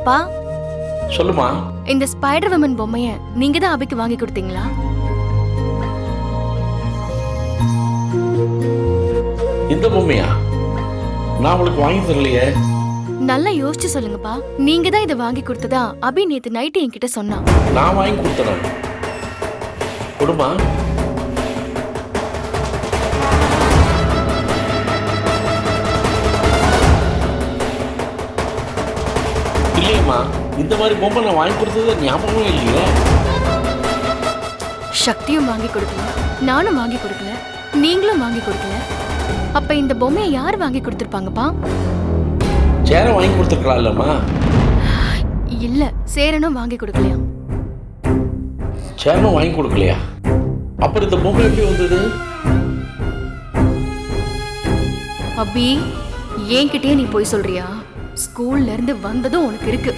அப்பா, சொல்லுமா. இந்த ஸ்பைடர் விமன் பொம்மைய நீங்க தான் அபிக்கு வாங்கி கொடுத்தீங்களா? இந்த பொம்மையா? நான் உங்களுக்கு வாங்கி தரலையே. நல்லா யோசிச்சு சொல்லுங்கப்பா. நீங்க தான் இதை வாங்கி கொடுத்ததா அபி நேத்து நைட்டு என்கிட்ட சொன்னான். நான் வாங்கி கொடுத்தேன். கொடுமா. இல்லையம்மா, இந்த மாதிரி பொம்மை நான் வாங்கி கொடுத்தது ஞாபகமே இல்லையே. சக்தியும் வாங்கி கொடுக்கல, நானும் வாங்கி கொடுக்கல, நீங்களும் வாங்கி கொடுக்கல. அப்ப இந்த பொம்மையை யார் வாங்கி கொடுத்திருப்பாங்கப்பா? சேர வாங்கி கொடுத்துருக்கலாம் இல்லம்மா. இல்ல, சேரனும் வாங்கி கொடுக்கலையா? சேரனும் வாங்கி கொடுக்கலையா? அப்புறம் இந்த பொம்மை எப்படி வந்தது? அபி, என்கிட்டயே நீ போய் சொல்றியா? ஸ்கூல்ல இருந்து வந்ததும் உனக்கு இருக்கு.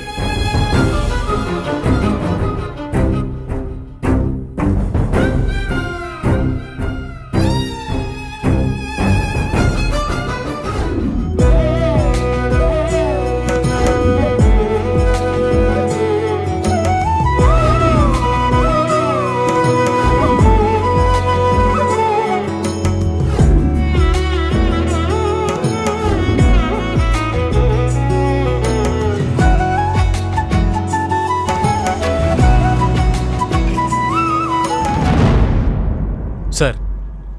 சார்,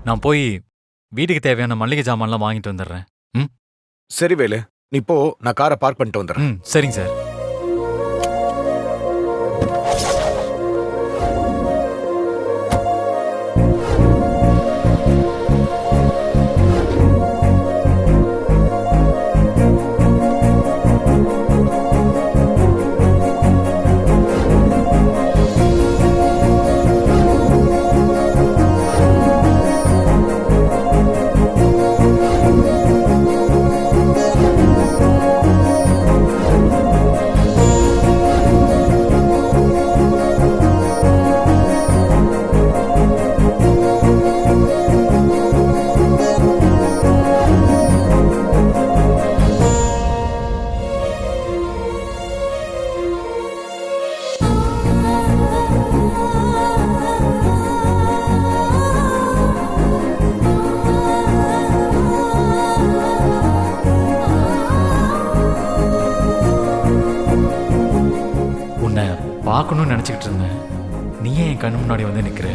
நான் போய் வீட்டுக்கு தேவையான மளிகை ஜாமான்லாம் வாங்கிட்டு வந்துடுறேன். ம், சரி வேலு, நீ போ, நான் காரை பார்க் பண்ணிட்டு வந்துடுறேன். சரிங்க சார். பார்க்கணும்னு நினச்சிக்கிட்டு இருந்தேன். நீயே என் கண்ணு முன்னாடி வந்து நிற்கிற.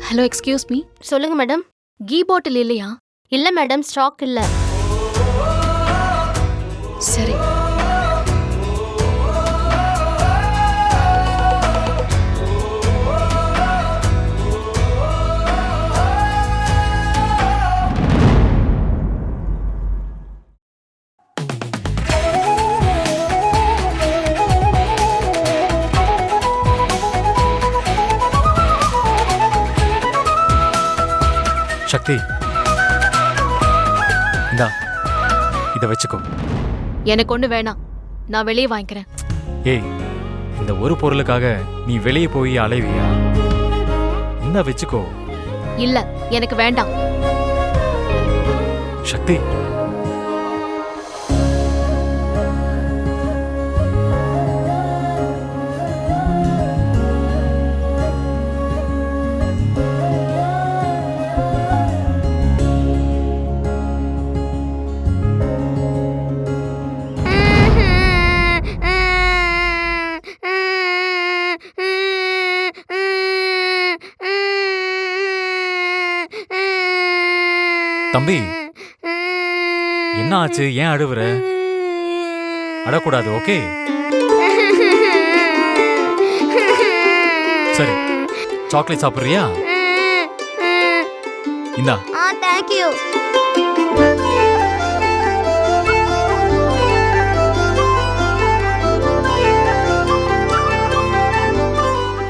Hello, excuse me. சொல்லுங்க மேடம். கீ பாட்டில் இல்லையா? இல்ல மேடம், ஸ்டாக் இல்ல. சரி. சக்தி, இந்தா இதை வச்சுக்கோ. எனக்கு ஒண்ணு வேணாம், நான் வெளியே வாங்கிக்கிறேன். ஏய், இந்த ஒரு பொருளுக்காக நீ வெளியே போய் அலைவியா? இந்த வச்சுக்கோ. இல்ல, எனக்கு வேண்டாம். சக்தி, தம்பி, என்ன ஆச்சு? ஏன் அழுவுற? அழக்கூடாது, ஓகே? சரி, சாக்லேட் சாப்பிடுறியா? இந்தா. தேங்க்யூ.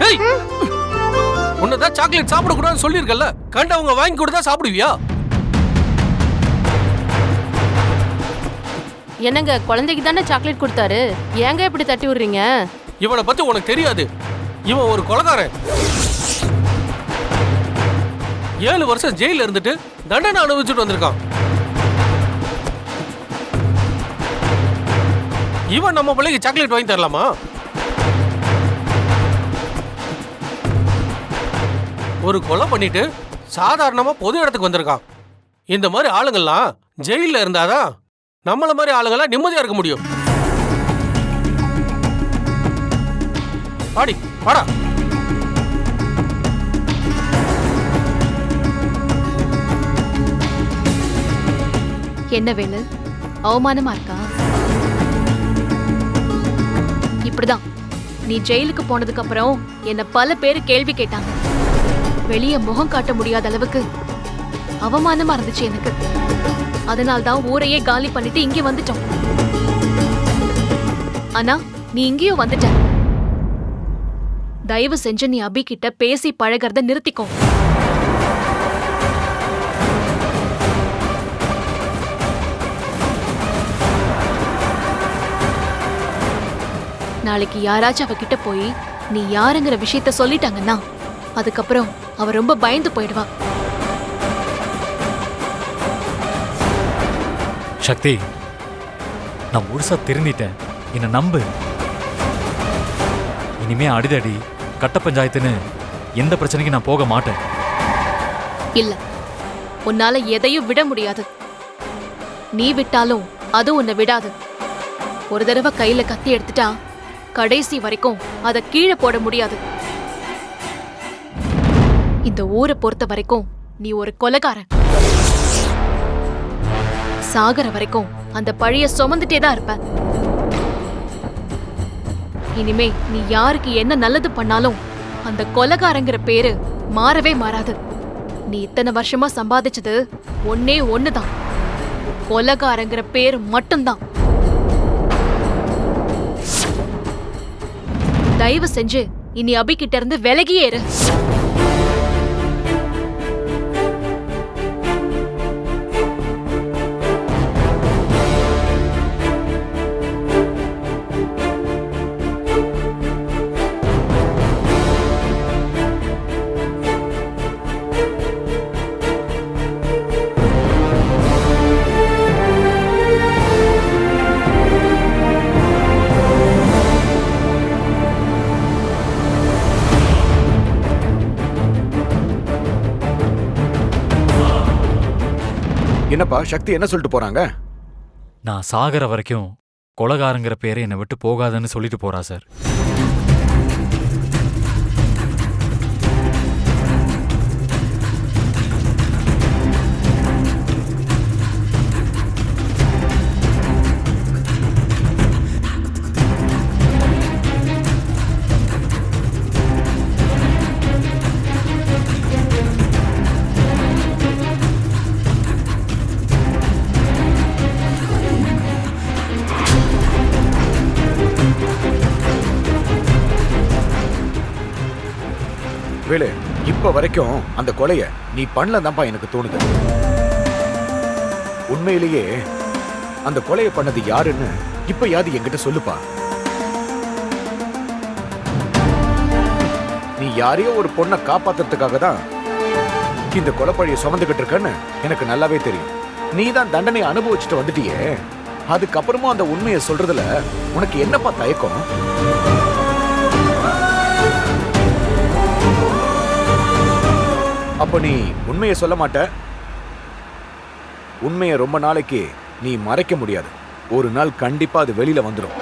ஏய் உன்னதான் சாக்லேட் சாப்பிடக்கூடாதுன்னு சொல்லியிருக்கல, கண்டவங்க வாங்கி கொடுத்தா சாப்பிடுவியா? என்னங்க குழந்தைக்கு தானே சாக்லேட் கொடுத்தாரு, ஏங்க இப்படி தட்டி விடுறீங்க? இவனை பத்தி உனக்கு தெரியாது. இவன் ஒரு கொலைகாரன். 7 வருஷம் ஜெயில இருந்துட்டு தண்டனை அனுபவிச்சுட்டு வந்திருக்கான். இவன் நம்ம பிள்ளைக்கு சாக்லேட் வாங்கி தரலாமா? ஒரு கொலை பண்ணிட்டு சாதாரணமா பொது இடத்துக்கு வந்திருக்கான். இந்த மாதிரி ஆளுங்கள்லாம் ஜெயில இருந்தாதான் நம்மள மாதிரி ஆளுங்களாம் நிம்மதியா இருக்க முடியும். பாடி பாடா. என்ன வேலு, அவமானமா இருக்கா? இப்படிதான் நீ ஜெயிலுக்கு போனதுக்கு அப்புறம் என்ன பல பேர் கேள்வி கேட்டாங்க. வெளியே முகம் காட்ட முடியாத அளவுக்கு அவமானமா இருந்துச்சு எனக்கு. அதனால்தான் ஊரையே காலி பண்ணிட்டு இங்கே வந்துட்டோம். ஆனா நீ இங்கேயும் வந்துட்ட. தயவு செஞ்சு நீ அபி கிட்ட பேசி பழகிறத நிறுத்திக்கோ. நாளைக்கு யாராச்சும் அவகிட்ட போய் நீ யாருங்கிற விஷயத்த சொல்லிட்டாங்கன்னா அதுக்கப்புறம் அவ ரொம்ப பயந்து போயிடுவா. சக்தி, நான் முழுசா திருந்திட்டேன், என்னை நம்பு. இனிமே அடிதடி கட்ட பஞ்சாயத்துன்னு எந்த பிரச்சனைக்கு நான் போக மாட்டேன். இல்ல, உன்னால எதையும் விட முடியாது. நீ விட்டாலும் அது உன்னை விடாது. ஒரு தடவை கையில கத்தி எடுத்துட்டா கடைசி வரைக்கும் அதை கீழே போட முடியாது. இந்த ஊரை பொறுத்த வரைக்கும் நீ ஒரு கொலைகாரன். சாகர வரைக்கும் அந்த பழிய சுமந்துட்டே தான் இருப்ப. இனிமே நீ யாருக்கு என்ன நல்லது பண்ணாலும் அந்த கொலைகாரங்கிற பேரு மாறவே மாறாது. நீ இத்தனை வருஷமா சம்பாதிச்சது ஒன்னே ஒண்ணுதான், கொலைகாரங்கிற பேரு மட்டும்தான். தயவு செஞ்சு இனி அபி கிட்ட இருந்து விலகியே இரு. என்னப்பா சக்தி என்ன சொல்லிட்டு போறாங்க? நான் சாகர வரைக்கும் கொலைகாரங்கிற பேரை என்னை விட்டு போகாதுன்னு சொல்லிட்டு போறா சார். வேலு, இப்ப வரைக்கும் அந்த கொலைய நீ பண்ணலதான்ப்பா எனக்கு தோணுது. உண்மையிலேயே அந்த கொலையை பண்ணது யாருன்னு இப்ப யாது என்கிட்ட சொல்லுப்பா. நீ யாரையோ ஒரு பொண்ணை காப்பாத்துறதுக்காக தான் இந்த கொலைப்பழியை சுமந்துகிட்டு இருக்கன்னு எனக்கு நல்லாவே தெரியும். நீ தான் தண்டனை அனுபவிச்சுட்டு வந்துட்டியே, அதுக்கப்புறமும் அந்த உண்மையை சொல்றதுல உனக்கு என்னப்பா தயக்கம்? அப்ப நீ உண்மையை சொல்ல மாட்ட. உண்மையை ரொம்ப நாளைக்கு நீ மறைக்க முடியாது. ஒரு நாள் கண்டிப்பா அது வெளியில வந்துடும்.